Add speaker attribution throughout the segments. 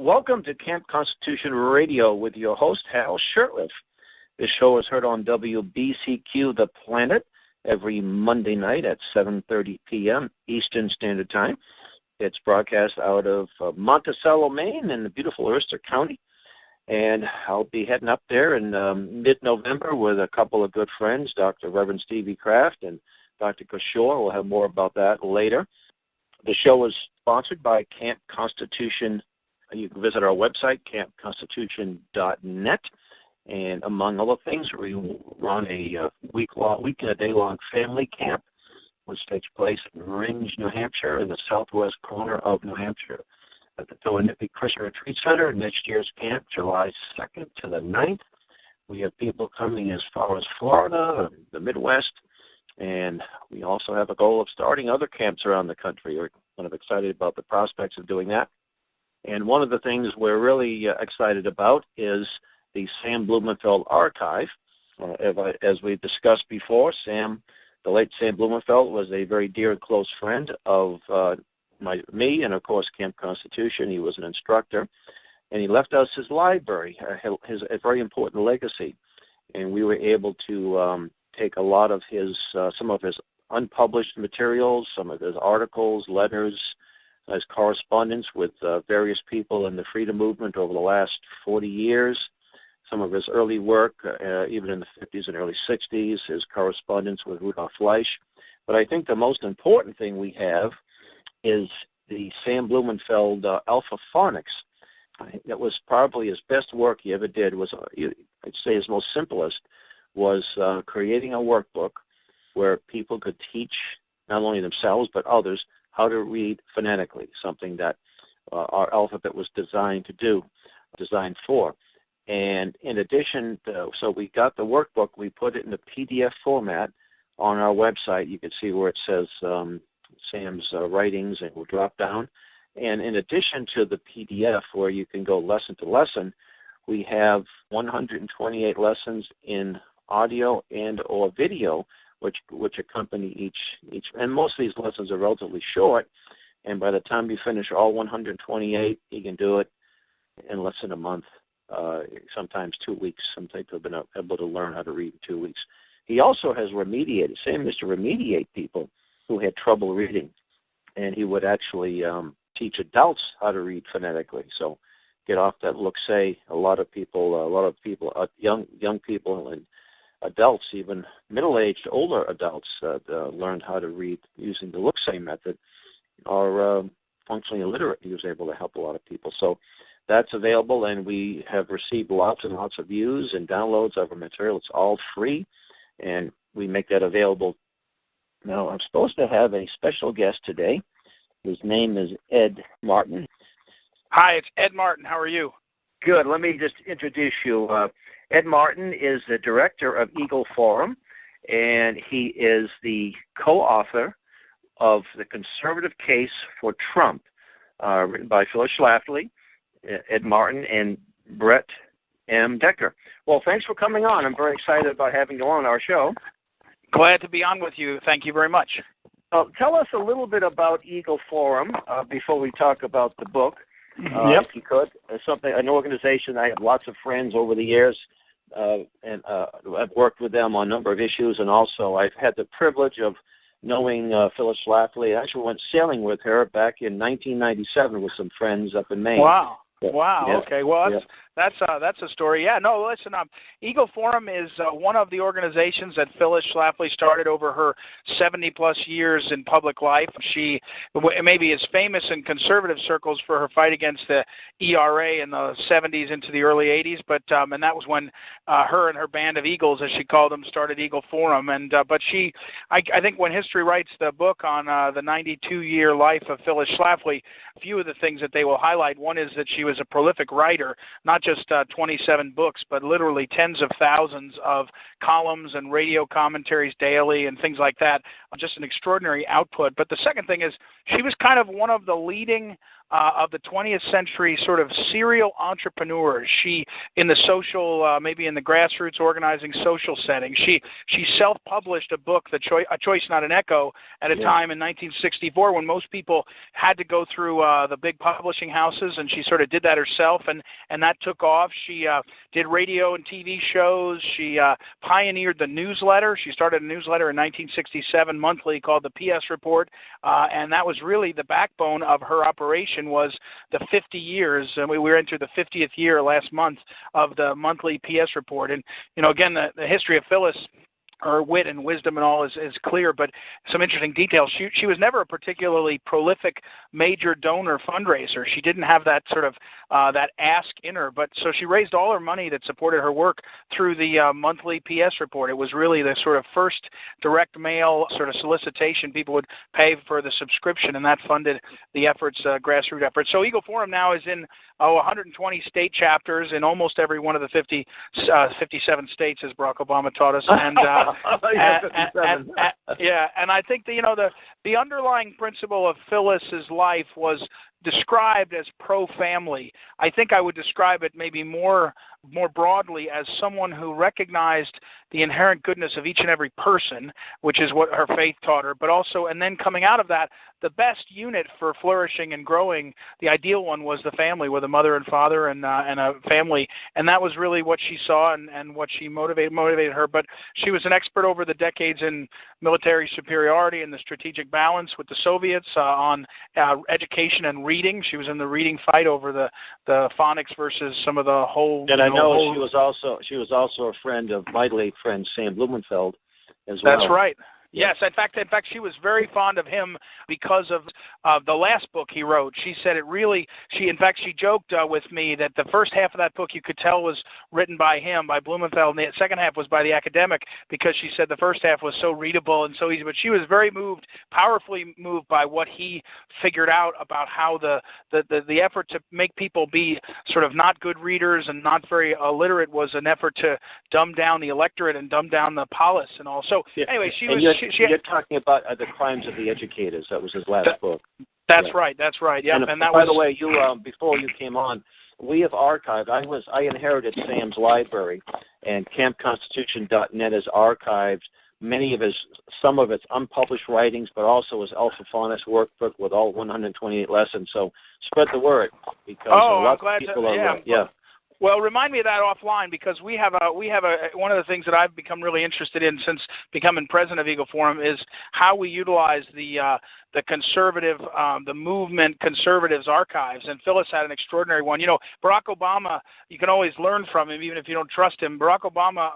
Speaker 1: Welcome to Camp Constitution Radio with your host, Hal Shurtleff. This show is heard on WBCQ The Planet every Monday night at 7:30 p.m. Eastern Standard Time. It's broadcast out of Monticello, Maine in the beautiful Ulster County. And I'll be heading up there in mid-November with a couple of good friends, Dr. Reverend Stevie Kraft and Dr. Kishore. We'll have more about that later. The show is sponsored by Camp Constitution. You can visit our website, campconstitution.net. And among other things, we run a week and a day-long family camp, which takes place in Ringe, New Hampshire, in the southwest corner of New Hampshire, at the Toanipi Christian Retreat Center. Next year's camp, July 2nd to the 9th. We have people coming as far as Florida, the Midwest, and we also have a goal of starting other camps around the country. We're kind of excited about the prospects of doing that. And one of the things we're really excited about is the Sam Blumenfeld archive. As we've discussed before, the late Sam Blumenfeld was a very dear and close friend of me and, of course, Camp Constitution. He was an instructor, and he left us his library, a very important legacy. And we were able to take a lot of some of his unpublished materials, some of his articles, letters, his correspondence with various people in the freedom movement over the last 40 years, some of his early work, even in the 50s and early 60s, his correspondence with Rudolf Fleisch. But I think the most important thing we have is the Sam Blumenfeld Alpha Phonics. That was probably his best work he ever did. I'd say his most simplest was creating a workbook where people could teach not only themselves but others how to read phonetically, something that our alphabet was designed for. And in addition, so we got the workbook, we put it in the PDF format on our website. You can see where it says Sam's writings, and we'll drop down. And in addition to the PDF where you can go lesson to lesson, we have 128 lessons in audio and or video, which accompany each, and most of these lessons are relatively short, and by the time you finish all 128, you can do it in less than a month, sometimes 2 weeks. Some people have been able to learn how to read in 2 weeks. He also has remediated. Sam used to remediate people who had trouble reading, and he would actually teach adults how to read phonetically. So get off that look-say. A lot of people, young people and adults, even middle-aged, older adults, learned how to read using the look-say method, are functionally illiterate. He was able to help a lot of people. So that's available, and we have received lots and lots of views and downloads of our material. It's all free, and we make that available. Now, I'm supposed to have a special guest today. His name is Ed Martin.
Speaker 2: Hi, it's Ed Martin. How are you?
Speaker 1: Good. Let me just introduce you. Ed Martin is the director of Eagle Forum, and he is the co-author of The Conservative Case for Trump, written by Phyllis Schlafly, Ed Martin, and Brett M. Decker. Well, thanks for coming on. I'm very excited about having you on our show.
Speaker 2: Glad to be on with you. Thank you very much.
Speaker 1: Tell us a little bit about Eagle Forum before we talk about the book.
Speaker 2: Yep.
Speaker 1: If you could. An organization. I have lots of friends over the years, and I've worked with them on a number of issues, and also I've had the privilege of knowing Phyllis Schlafly. I actually went sailing with her back in 1997 with some friends up in Maine.
Speaker 2: Wow.
Speaker 1: Yeah.
Speaker 2: Wow.
Speaker 1: Yeah.
Speaker 2: Okay. Well,
Speaker 1: Yeah.
Speaker 2: That's a story. Yeah. No. Listen. Eagle Forum is one of the organizations that Phyllis Schlafly started over her 70-plus years in public life. She maybe is famous in conservative circles for her fight against the ERA in the 70s into the early 80s. But and that was when her and her band of Eagles, as she called them, started Eagle Forum. And but I think when history writes the book on the 92-year life of Phyllis Schlafly, a few of the things that they will highlight. One is that she was a prolific writer, not just 27 books, but literally tens of thousands of columns and radio commentaries daily and things like that. Just an extraordinary output. But the second thing is she was kind of one of the leading of the 20th century sort of serial entrepreneurs. She, in the social, maybe in the grassroots organizing social setting, she self-published a book, A Choice Not an Echo, at a time in 1964 when most people had to go through the big publishing houses, and she sort of did that herself, and that took off. She did radio and TV shows. She pioneered the newsletter. She started a newsletter in 1967 monthly called the PS Report, and that was really the backbone of her operation, was the 50 years, and we were into the 50th year last month of the monthly PS Report. And, again, the history of Phyllis, her wit and wisdom and all is clear, but some interesting details. She was never a particularly prolific major donor fundraiser. She didn't have that sort of that ask in her, but so she raised all her money that supported her work through the monthly PS Report. It was really the sort of first direct mail sort of solicitation. People would pay for the subscription, and that funded the efforts, grassroots efforts. So Eagle Forum now is in 120 state chapters in almost every one of the 57 states, as Barack Obama taught us, and and I think the underlying principle of Phyllis's life was described as pro-family. I think I would describe it maybe more broadly as someone who recognized the inherent goodness of each and every person, which is what her faith taught her, but also, and then coming out of that, the best unit for flourishing and growing, the ideal one, was the family, with a mother and father and a family, and that was really what she saw and what she motivated her. But she was an expert over the decades in military superiority and the strategic balance with the Soviets, on education and reading. She was in the reading fight over the phonics versus some of the whole.
Speaker 1: And I know she was also a friend of my late friend Sam Blumenfeld as well.
Speaker 2: That's right. Yes, in fact, she was very fond of him because of the last book he wrote. She said she joked with me that the first half of that book you could tell was written by him, by Blumenfeld, and the second half was by the academic, because she said the first half was so readable and so easy. But she was very powerfully moved by what he figured out about how the effort to make people be sort of not good readers and not very illiterate was an effort to dumb down the electorate and dumb down the polis and all. So anyway,
Speaker 1: you're talking about The Crimes of the Educators. That was his last book.
Speaker 2: That's right. Yeah. And that
Speaker 1: by the way, you before you came on, we have archived. I inherited Sam's library, and CampConstitution.net has archived some of its unpublished writings, but also his Alphaphonist workbook with all 128 lessons. So spread the word, because a lot of people are.
Speaker 2: Well, remind me of that offline, because we have one of the things that I've become really interested in since becoming president of Eagle Forum is how we utilize the conservative, the movement conservatives archives, and Phyllis had an extraordinary one. Barack Obama, you can always learn from him, even if you don't trust him. Barack Obama,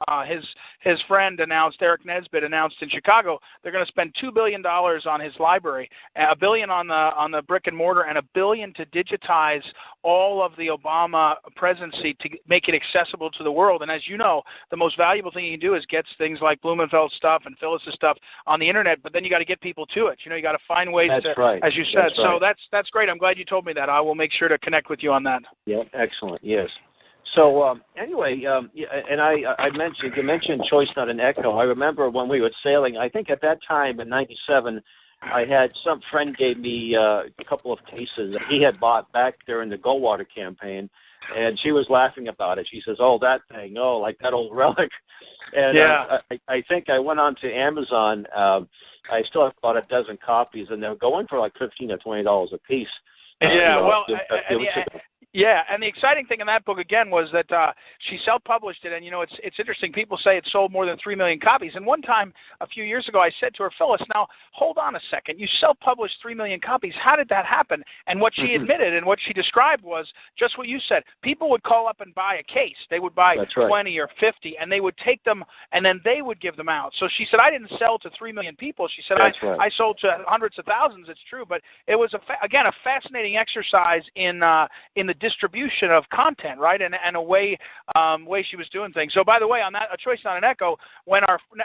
Speaker 2: his friend Eric Nesbitt announced in Chicago, they're going to spend $2 billion on his library, $1 billion on the brick and mortar, and $1 billion to digitize all of the Obama presidency to make it accessible to the world. And as you know, the most valuable thing you can do is get things like Blumenfeld's stuff and Phyllis's stuff on the internet, but then you got to get people to it. You got to find ways
Speaker 1: as you
Speaker 2: said. So that's great. I'm glad you told me that. I will make sure to connect with you on that.
Speaker 1: Yeah, excellent. Yes. So anyway, and you mentioned Choice Not an Echo. I remember when we were sailing, I think at that time in '97, I had some friend gave me a couple of cases that he had bought back during the Goldwater campaign, and she was laughing about it. She says, "Oh, that thing, like that old relic." And I think I went on to Amazon. I still have about a dozen copies, and they're going for like $15 or $20 a piece.
Speaker 2: Yeah, and the exciting thing in that book, again, was that she self-published it, and, it's interesting. People say it sold more than 3 million copies. And one time, a few years ago, I said to her, Phyllis, now, hold on a second. You self-published 3 million copies. How did that happen? And what she admitted and what she described was just what you said. People would call up and buy a case. They would buy 20 or 50, and they would take them, and then they would give them out. So she said, I didn't sell to 3 million people. She said, I sold to hundreds of thousands. It's true. But it was, again, a fascinating exercise in the distribution of content, right, and a way she was doing things. So, by the way, on that, A Choice Not an Echo, when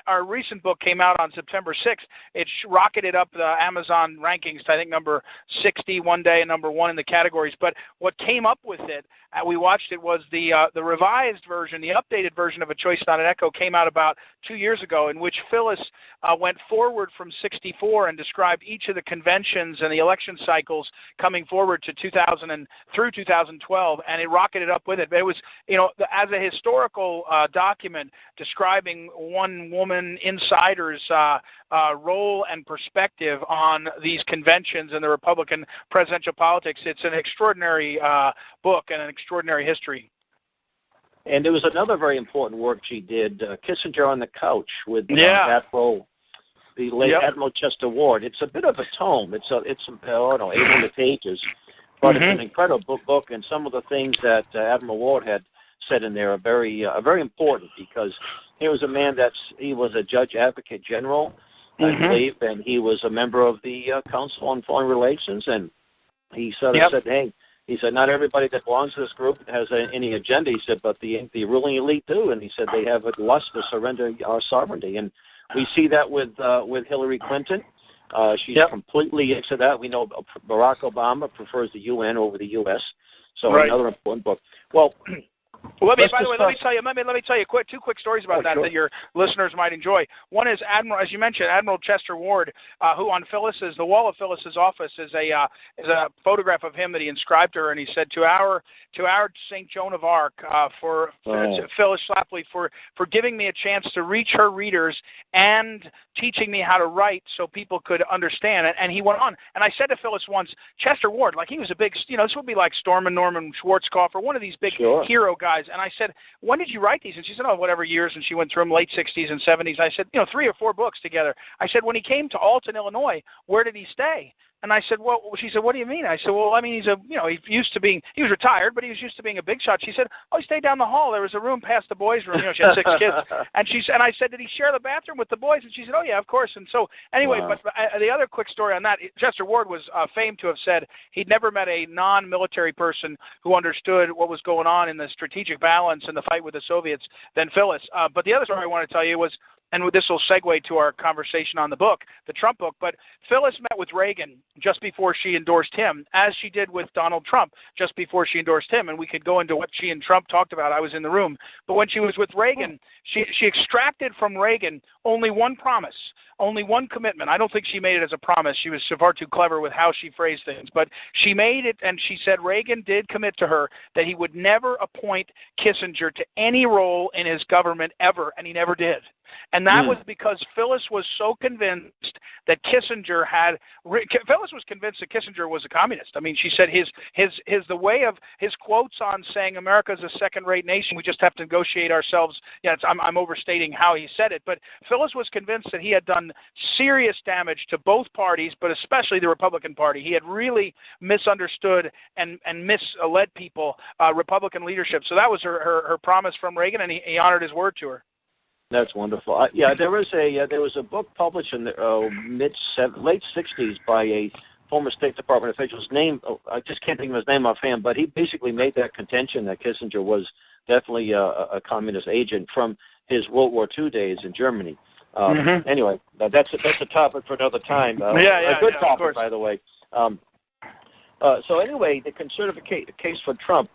Speaker 2: our recent book came out on September 6th, it rocketed up the Amazon rankings to, I think, number 60 one day and number 1 in the categories. But what came up with it we watched it was the revised version, the updated version of A Choice Not an Echo came out about 2 years ago, in which Phyllis went forward from 64 and described each of the conventions and the election cycles coming forward to 2000 and through 2012, and it rocketed up with it. But it was, as a historical document describing one woman insider's role and perspective on these conventions and the Republican presidential politics. It's an extraordinary book and an extraordinary history.
Speaker 1: And there was another very important work she did, Kissinger on the Couch, with Admiral, the late Admiral Chester Ward. It's a bit of a tome. It's 800 pages, but it's an incredible book, and some of the things that Admiral Ward had said in there are very important, because he was a man he was a judge advocate general, I believe, and he was a member of the Council on Foreign Relations, and he sort of said, hey, he said, not everybody that belongs to this group has any agenda, he said, but the ruling elite do, and he said they have a lust to surrender our sovereignty, and we see that with Hillary Clinton. She's completely into that. We know Barack Obama prefers the UN over the U.S., so another important book. Well,
Speaker 2: let me tell you two quick stories about that your listeners might enjoy. One is Admiral, as you mentioned, Admiral Chester Ward, who on the wall of Phyllis's office is a photograph of him that he inscribed to her, and he said, to our St. Joan of Arc, for Phyllis Schlafly for giving me a chance to reach her readers and teaching me how to write so people could understand it. And he went on, and I said to Phyllis once, Chester Ward, like he was a big, this would be like Stormin Norman Schwarzkopf or one of these big hero guys. And I said, when did you write these? And she said, whatever years. And she went through them, late 60s and 70s. I said, 3 or 4 books together. I said, when he came to Alton, Illinois, where did he stay? And I said, well, she said, what do you mean? I said, well, I mean, he was retired, but he was used to being a big shot. She said, he stayed down the hall. There was a room past the boys' room. She had 6 kids. And I said, did he share the bathroom with the boys? And she said, oh, yeah, of course. And so anyway, but the other quick story on that, Chester Ward was famed to have said he'd never met a non-military person who understood what was going on in the strategic balance and the fight with the Soviets than Phyllis. But the other story I want to tell you was, and this will segue to our conversation on the book, the Trump book, but Phyllis met with Reagan just before she endorsed him, as she did with Donald Trump just before she endorsed him, and we could go into what she and Trump talked about. I was in the room. But when she was with Reagan, she extracted from Reagan only one promise, only one commitment. I don't think she made it as a promise. She was far too clever with how she phrased things. But she made it, and she said Reagan did commit to her that he would never appoint Kissinger to any role in his government ever, and he never did. And that was because Phyllis was so convinced that Kissinger Phyllis was convinced that Kissinger was a communist. I mean, she said the way of his quotes on saying America's a second-rate nation, we just have to negotiate ourselves. I'm overstating how he said it, but Phyllis was convinced that he had done serious damage to both parties, but especially the Republican Party. He had really misunderstood and misled people, Republican leadership. So that was her promise from Reagan, and he honored his word to her.
Speaker 1: That's wonderful. There was a book published in the late 60s by a former State Department official's name. I just can't think of his name offhand, but he basically made that contention that Kissinger was definitely a communist agent from his World War II days in Germany. Anyway, that's a topic for another time. A good topic, by the way. So anyway, the conservative case for Trump,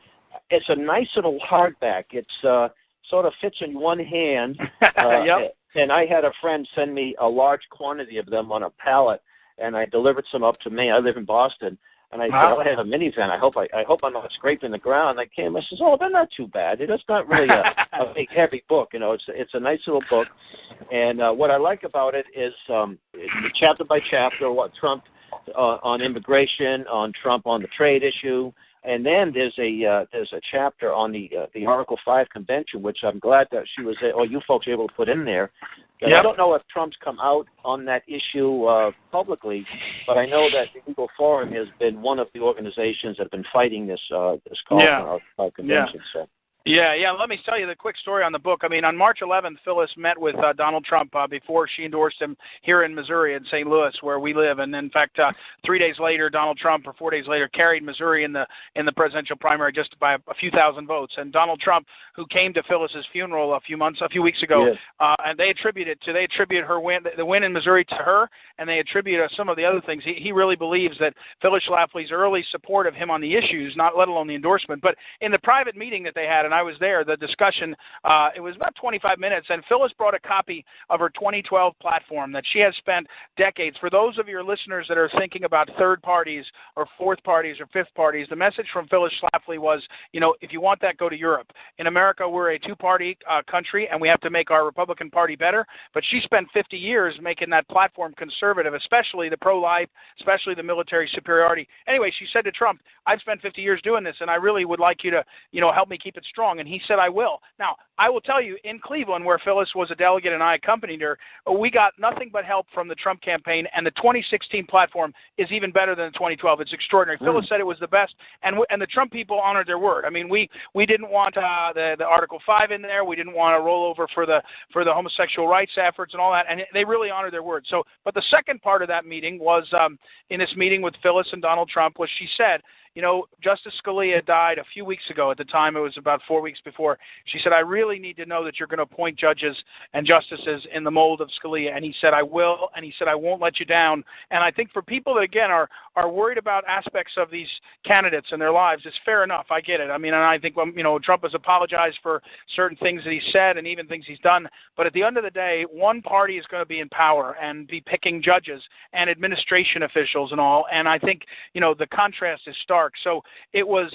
Speaker 1: it's a nice little hardback. It's sort of fits in one hand. And I had a friend send me a large quantity of them on a pallet, and I delivered some up to me. I live in Boston, and I said, I have a minivan. I hope I'm not scraping the ground. I came. I says, they're not too bad. It's not really a big heavy book. It's a nice little book, and what I like about it is chapter by chapter what Trump on immigration, on Trump on the trade issue. And then there's a chapter on the Article 5 convention, which I'm glad that you folks were able to put in there. I don't know if Trump's come out on that issue publicly, but I know that the Eagle Forum has been one of the organizations that have been fighting this call for Article 5 convention. So.
Speaker 2: Yeah. Let me tell you the quick story on the book. I mean, on March 11th, Phyllis met with Donald Trump before she endorsed him here in Missouri, in St. Louis, where we live. And in fact, 3 days later, Donald Trump, or 4 days later, carried Missouri in the presidential primary just by a few thousand votes. And Donald Trump, who came to Phyllis's funeral a few weeks ago,
Speaker 1: yes.
Speaker 2: And they attribute her win, the win in Missouri, to her, and they attribute some of the other things. He really believes that Phyllis Schlafly's early support of him on the issues, not let alone the endorsement, but in the private meeting that they had, and I was there, the discussion, it was about 25 minutes, and Phyllis brought a copy of her 2012 platform that she has spent decades. For those of your listeners that are thinking about third parties or fourth parties or fifth parties, the message from Phyllis Schlafly was, if you want that, go to Europe. In America, we're a two-party country, and we have to make our Republican Party better, but she spent 50 years making that platform conservative, especially the pro-life, especially the military superiority. Anyway, she said to Trump, I've spent 50 years doing this, and I really would like you to, help me keep it strong. And he said, I will. Now, I will tell you, in Cleveland, where Phyllis was a delegate and I accompanied her, we got nothing but help from the Trump campaign, and the 2016 platform is even better than the 2012. It's extraordinary. Phyllis said it was the best, and the Trump people honored their word. I mean, we didn't want the Article 5 in there. We didn't want to roll over for the homosexual rights efforts and all that, and they really honored their word. So, but the second part of that meeting was, in this meeting with Phyllis and Donald Trump, was she said, Justice Scalia died a few weeks ago. At the time, it was about 4 weeks before. She said, I really need to know that you're going to appoint judges and justices in the mold of Scalia. And he said, I will. And he said, I won't let you down. And I think for people that, again, are worried about aspects of these candidates and their lives, it's fair enough. I get it. I mean, and I think, Trump has apologized for certain things that he said and even things he's done. But at the end of the day, one party is going to be in power and be picking judges and administration officials and all. And I think, the contrast is stark. So it was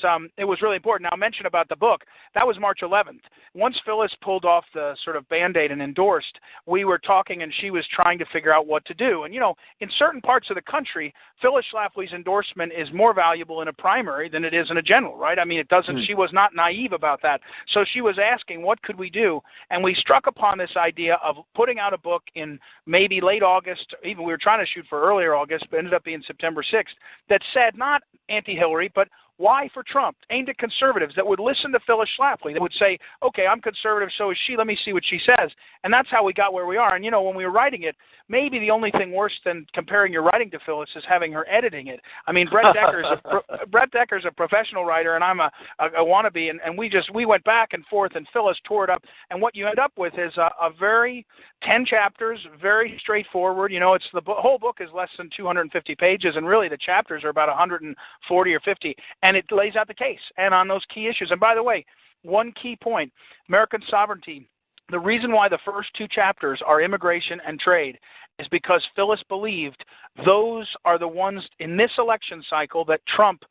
Speaker 2: really important. Now, mention about the book, that was March 11th. Once Phyllis pulled off the sort of Band-Aid and endorsed, we were talking and she was trying to figure out what to do. And, in certain parts of the country, Phyllis Schlafly's endorsement is more valuable in a primary than it is in a general, right? I mean, it doesn't, she was not naive about that. So she was asking, what could we do? And we struck upon this idea of putting out a book in maybe late August, even we were trying to shoot for earlier August, but ended up being September 6th, that said not anti-Hillary, but why for Trump, aimed at conservatives that would listen to Phyllis Schlafly, that would say, okay, I'm conservative, so is she, let me see what she says. And that's how we got where we are. And, when we were writing it, maybe the only thing worse than comparing your writing to Phyllis is having her editing it. I mean, Brett Decker's a professional writer, and I'm a wannabe, and we went back and forth, and Phyllis tore it up. And what you end up with is a very 10 chapters, very straightforward. It's the whole book is less than 250 pages, and really the chapters are about 140 or 50. And it lays out the case and on those key issues. And by the way, one key point, American sovereignty, the reason why the first two chapters are immigration and trade is because Phyllis believed those are the ones in this election cycle that Trump,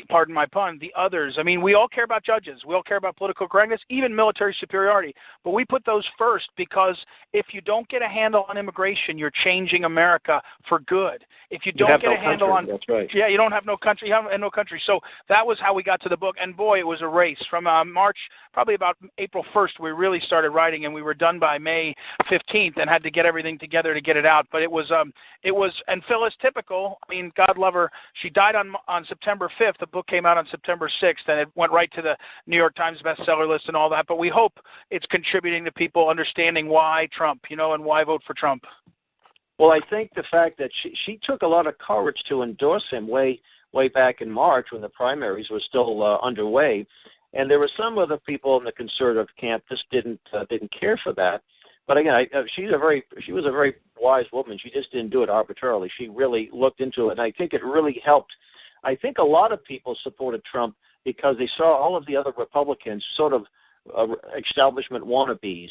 Speaker 2: pardon my pun, the others. I mean, we all care about judges. We all care about political correctness, even military superiority. But we put those first because if you don't get a handle on immigration, you're changing America for good. If you don't get a handle on,
Speaker 1: that's right.
Speaker 2: Yeah, you don't have no country. You have no country. So that was how we got to the book. And boy, it was a race from March, probably about April 1st, we really started writing, and we were done by May 15th, and had to get everything together to get it out. But it was, and Phyllis, typical. I mean, God love her. She died on September 5th. The book came out on September 6th, and it went right to the New York Times bestseller list and all that. But we hope it's contributing to people understanding why Trump, and why vote for Trump.
Speaker 1: Well, I think the fact that she took a lot of courage to endorse him way back in March when the primaries were still underway, and there were some other people in the conservative camp just didn't care for that. But again, she was a very wise woman. She just didn't do it arbitrarily. She really looked into it, and I think it really helped. I think a lot of people supported Trump because they saw all of the other Republicans sort of establishment wannabes.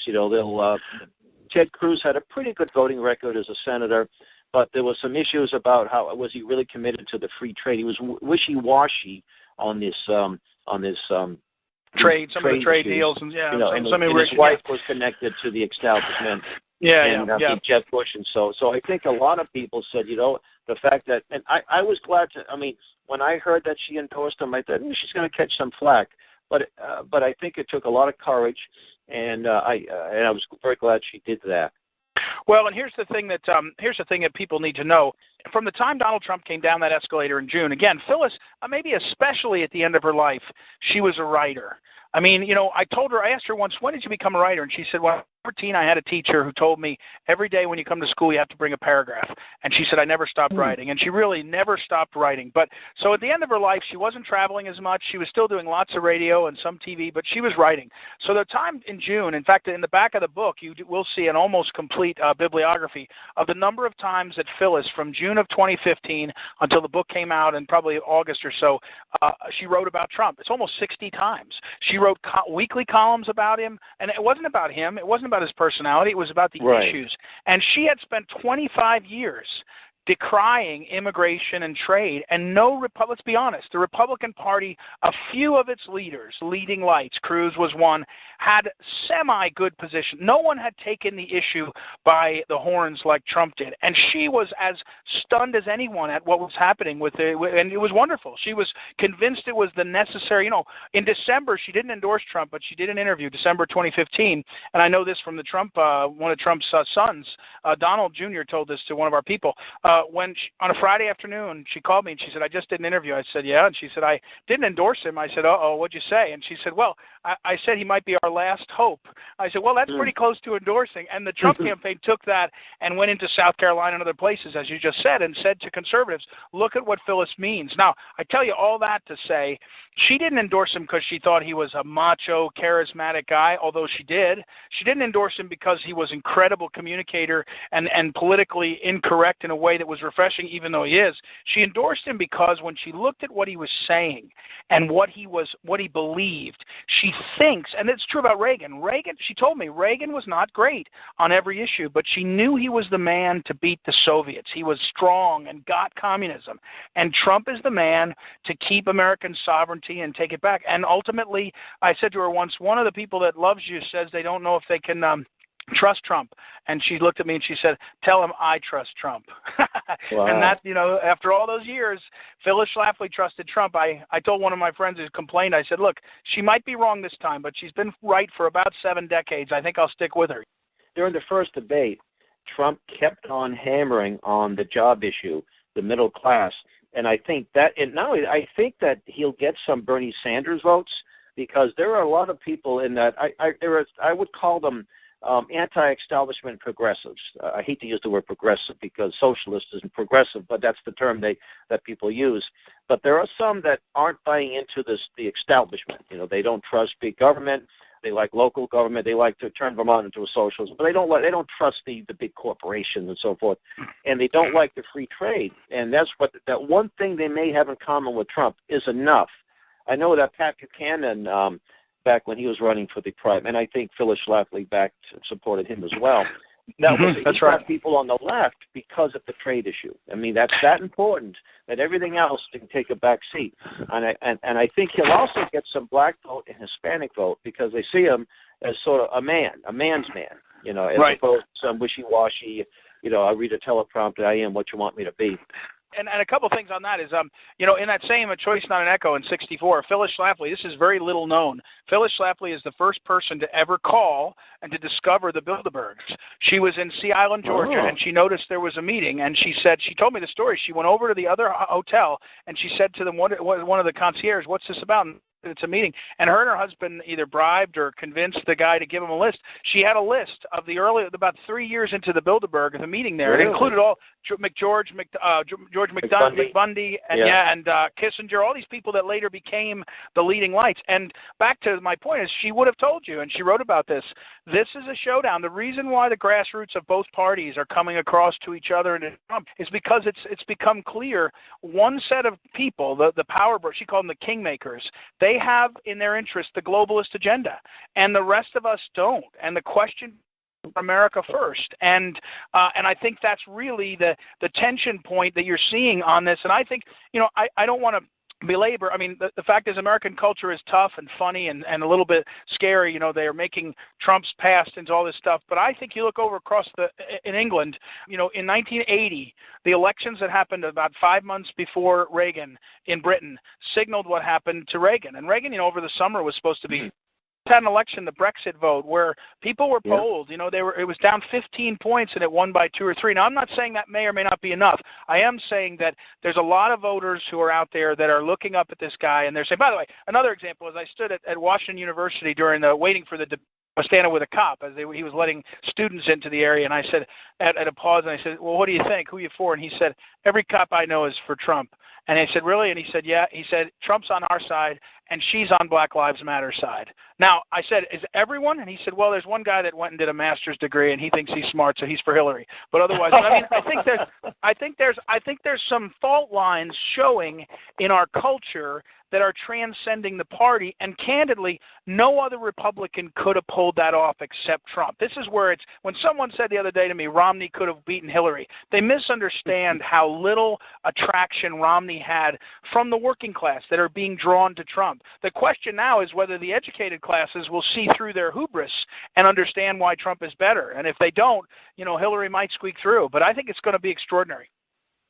Speaker 1: Ted Cruz had a pretty good voting record as a senator, but there were some issues about how was he really committed to the free trade. He was wishy-washy on this
Speaker 2: trade, some of the trade
Speaker 1: issues.
Speaker 2: Deals, and
Speaker 1: his wife was connected to the establishment. Jeb Bush, and so I think a lot of people said, the fact that, and I was glad to. I mean, when I heard that she endorsed him, I thought she's going to catch some flack, but I think it took a lot of courage, and I was very glad she did that.
Speaker 2: Well, and here's the thing that people need to know. From the time Donald Trump came down that escalator in June, again, Phyllis, maybe especially at the end of her life, she was a writer. I mean, I asked her once, when did you become a writer? And she said, well, at 14, I had a teacher who told me every day when you come to school, you have to bring a paragraph. And she said, I never stopped writing. And she really never stopped writing. But so at the end of her life, she wasn't traveling as much. She was still doing lots of radio and some TV, but she was writing. So the time in June, in fact, in the back of the book, you will see an almost complete bibliography of the number of times that Phyllis, from June of 2015 until the book came out in probably August or so, she wrote about Trump. It's almost 60 times. She wrote weekly columns about him, and it wasn't about him. It wasn't about his personality. It was about the issues. And she had spent 25 years decrying immigration and trade, and let's be honest, the Republican Party, a few of its leaders, leading lights, Cruz was one, had semi-good position. No one had taken the issue by the horns like Trump did, and she was as stunned as anyone at what was happening with it, and it was wonderful. She was convinced it was the necessary, in December, she didn't endorse Trump, but she did an interview, December 2015, and I know this from one of Trump's sons, Donald Jr. told this to one of our people, on a Friday afternoon, she called me and she said, I just did an interview. I said, yeah. And she said, I didn't endorse him. I said, uh-oh, what'd you say? And she said, well, I said he might be our last hope. I said, well, that's pretty close to endorsing. And the Trump campaign took that and went into South Carolina and other places, as you just said, and said to conservatives, look at what Phyllis means. Now, I tell you all that to say she didn't endorse him because she thought he was a macho, charismatic guy, although she did. She didn't endorse him because he was an incredible communicator and politically incorrect in a way that was refreshing, even though he is. She endorsed him because when she looked at what he was saying and what he believed, she thinks, and it's true about Reagan, she told me Reagan was not great on every issue, but she knew he was the man to beat the Soviets. He was strong and got communism. And Trump is the man to keep American sovereignty and take it back. And ultimately, I said to her once, one of the people that loves you says they don't know if they can trust Trump. And she looked at me and she said, tell him I trust Trump. Wow. And that, after all those years, Phyllis Schlafly trusted Trump. I told one of my friends who complained, I said, look, she might be wrong this time, but she's been right for about 7 decades. I think I'll stick with her.
Speaker 1: During the first debate, Trump kept on hammering on the job issue, the middle class. And I think that, I think that he'll get some Bernie Sanders votes, because there are a lot of people in that, I would call them anti-establishment progressives. I hate to use the word progressive because socialist isn't progressive, but that's the term that people use. But there are some that aren't buying into the establishment. They don't trust big government. They like local government. They like to turn Vermont into a socialist, but they don't trust the big corporations and so forth, and they don't like the free trade. And that's that one thing they may have in common with Trump is enough. I know that Pat Buchanan, back when he was running for the prime, and I think Phyllis Schlafly supported him as well. That's right. People on the left because of the trade issue. I mean, that's that important that everything else can take a back seat. And I think he'll also get some black vote and Hispanic vote because they see him as sort of a man's man, as opposed to some wishy-washy, I read a teleprompter, I am what you want me to be.
Speaker 2: And a couple things on that is, in that same A Choice Not an Echo in 64, Phyllis Schlafly, this is very little known. Phyllis Schlafly is the first person to ever call and to discover the Bilderbergs. She was in Sea Island, Georgia, and she noticed there was a meeting, and she told me the story. She went over to the other hotel, and she said to them, one of the concierge, what's this about? It's a meeting, and her husband either bribed or convinced the guy to give him a list. She had a list of about 3 years into the Bilderberg, the meeting there. Really? It included all George McBundy, and Kissinger, all these people that later became the leading lights. And back to my point is, she would have told you, and she wrote about this. This is a showdown. The reason why the grassroots of both parties are coming across to each other and Trump is because it's become clear one set of people, the power, she called them the kingmakers. They have in their interest the globalist agenda, and the rest of us don't. And the question for America first, and I think that's really the tension point that you're seeing on this. And I think I don't want to belabor. I mean, the fact is American culture is tough and funny and a little bit scary. They are making Trump's past into all this stuff. But I think you look over across in England, in 1980, the elections that happened about 5 months before Reagan in Britain signaled what happened to Reagan. And Reagan, over the summer was supposed to be had an election, the Brexit vote, where people were polled. You know, it was down 15 points and it won by 2 or 3. Now, I'm not saying that may or may not be enough. I am saying that there's a lot of voters who are out there that are looking up at this guy and they're saying, by the way, another example is I stood at Washington University during waiting for the I was standing with a cop as he was letting students into the area, and I said, at a pause, and I said, well, what do you think? Who are you for? And he said, every cop I know is for Trump. And I said, really? And he said, yeah. He said, Trump's on our side, and she's on Black Lives Matter side. Now, I said, is everyone? And he said, well, there's one guy that went and did a master's degree, and he thinks he's smart, so he's for Hillary. But otherwise, I mean, I think there's some fault lines showing in our culture that are transcending the party, and candidly, no other Republican could have pulled that off except Trump. This is where when someone said the other day to me, Romney could have beaten Hillary, they misunderstand how little attraction Romney had from the working class that are being drawn to Trump. The question now is whether the educated classes will see through their hubris and understand why Trump is better. And if they don't, you know, Hillary might squeak through. But I think it's going to be extraordinary.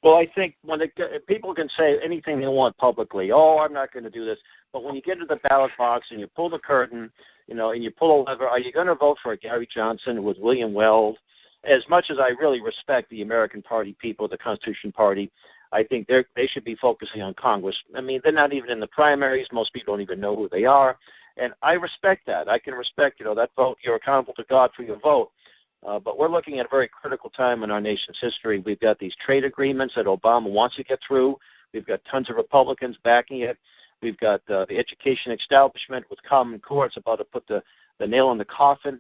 Speaker 1: Well, I think people can say anything they want publicly. Oh, I'm not going to do this. But when you get to the ballot box and you pull the curtain, you know, and you pull a lever, are you going to vote for Gary Johnson with William Weld? As much as I really respect the American Party people, the Constitution Party, I think they should be focusing on Congress. I mean, they're not even in the primaries. Most people don't even know who they are. And I respect that. I can respect, you know, that vote. You're accountable to God for your vote. But we're looking at a very critical time in our nation's history. We've got these trade agreements that Obama wants to get through. We've got tons of Republicans backing it. We've got the education establishment with Common Core. It's about to put the nail in the coffin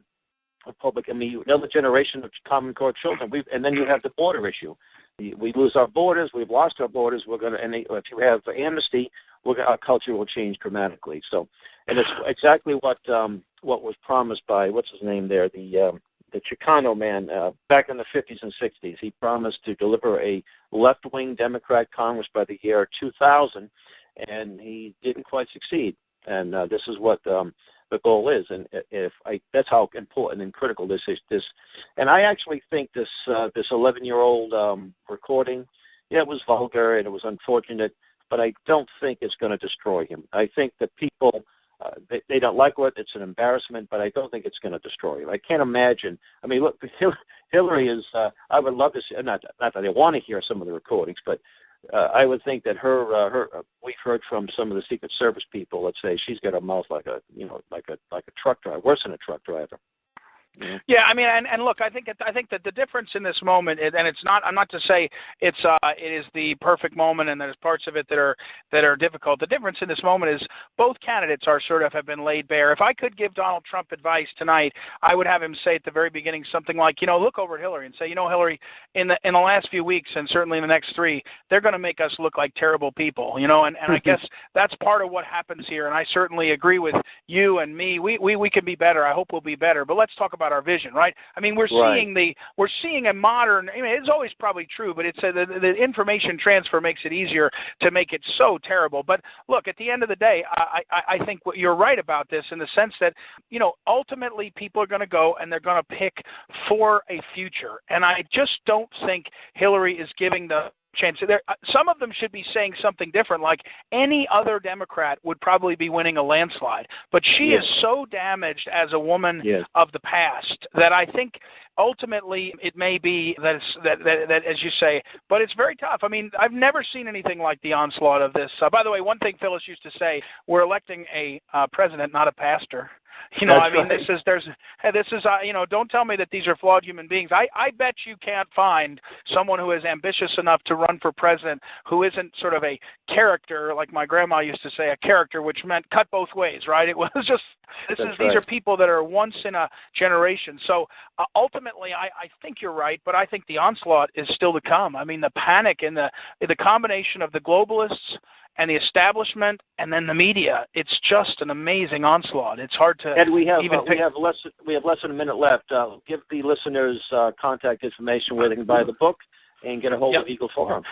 Speaker 1: of public. I mean, another generation of Common Core children. And then you have the border issue. We lose our borders. We've lost our borders. We're going to, and if you have amnesty, our culture will change dramatically. So, and it's exactly what was promised by what's his name there, the Chicano man back in the 50s and 60s. He promised to deliver a left-wing Democrat Congress by the year 2000, and he didn't quite succeed. And this is what the goal is. And that's how important and critical this is. And I actually think this 11-year-old recording, it was vulgar and it was unfortunate, but I don't think it's going to destroy him. I think that people. They don't like it. It's an embarrassment, but I don't think it's going to destroy him. I can't imagine. I mean, look, Hillary is. I would love to see. Not that I want to hear some of the recordings, but I would think that her. We've heard from some of the Secret Service people. Let's say she's got a mouth like a truck driver, worse than a truck driver.
Speaker 2: Yeah, I mean, and look, I think that the difference in this moment, and it's not. I'm not to say it is the perfect moment, and there's parts of it that are difficult. The difference in this moment is both candidates have been laid bare. If I could give Donald Trump advice tonight, I would have him say at the very beginning something like, you know, look over at Hillary and say, you know, Hillary, in the last few weeks and certainly in the next 3, they're going to make us look like terrible people, you know, and I guess that's part of what happens here. And I certainly agree with you and me. We can be better. I hope we'll be better. But let's talk about our vision, right? I mean, we're seeing a modern. I mean, it's always probably true, but it's the information transfer makes it easier to make it so terrible. But look, at the end of the day, I think you're right about this in the sense that, you know, ultimately people are going to go and they're going to pick for a future, and I just don't think Hillary is giving the chance. Some of them should be saying something different, like any other Democrat would probably be winning a landslide. But she is so damaged as a woman of the past that I think ultimately it may be that as you say, but it's very tough. I mean, I've never seen anything like the onslaught of this. By the way, one thing Phyllis used to say, we're electing a president, not a pastor. You know, that's right. This is you know, don't tell me that these are flawed human beings. I bet you can't find someone who is ambitious enough to run for president who isn't sort of a character, like my grandma used to say, a character, which meant cut both ways, right? It was just, these are people that are once in a generation. So ultimately, I think you're right, but I think the onslaught is still to come. I mean, the panic and the combination of the globalists and the establishment, and then the media. It's just an amazing onslaught. It's hard to
Speaker 1: we have less than a minute left. Give the listeners contact information where they can buy the book and get a hold of Eagle Forum.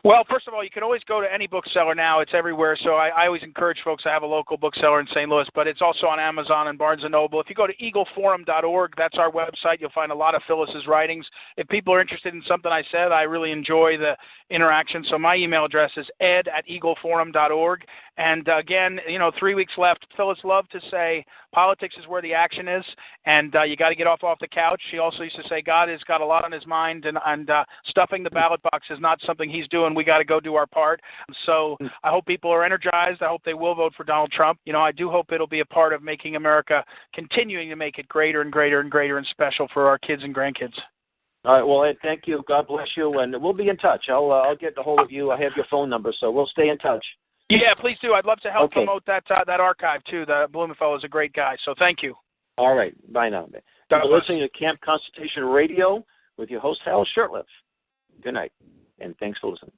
Speaker 2: Well, first of all, you can always go to any bookseller now. It's everywhere. So I always encourage folks to have a local bookseller in St. Louis, but it's also on Amazon and Barnes & Noble. If you go to eagleforum.org, that's our website. You'll find a lot of Phyllis's writings. If people are interested in something I said, I really enjoy the interaction. So my email address is ed@eagleforum.org. And again, 3 weeks left. Phyllis loved to say politics is where the action is, and you got to get off the couch. She also used to say God has got a lot on his mind, and stuffing the ballot box is not something he's doing. We got to go do our part. So I hope people are energized. I hope they will vote for Donald Trump. I do hope it'll be a part of making America, continuing to make it greater and greater and greater and special for our kids and grandkids.
Speaker 1: All right. Well, Ed, thank you. God bless you, and we'll be in touch. I'll get a hold of you. I have your phone number, so we'll stay in touch.
Speaker 2: Yeah, please do. I'd love to help promote that archive too. The Blumenfeld is a great guy, so thank you.
Speaker 1: All right. Bye now. You're listening to Camp Constitution Radio with your host, Hal Shurtleff. Good night, and thanks for listening.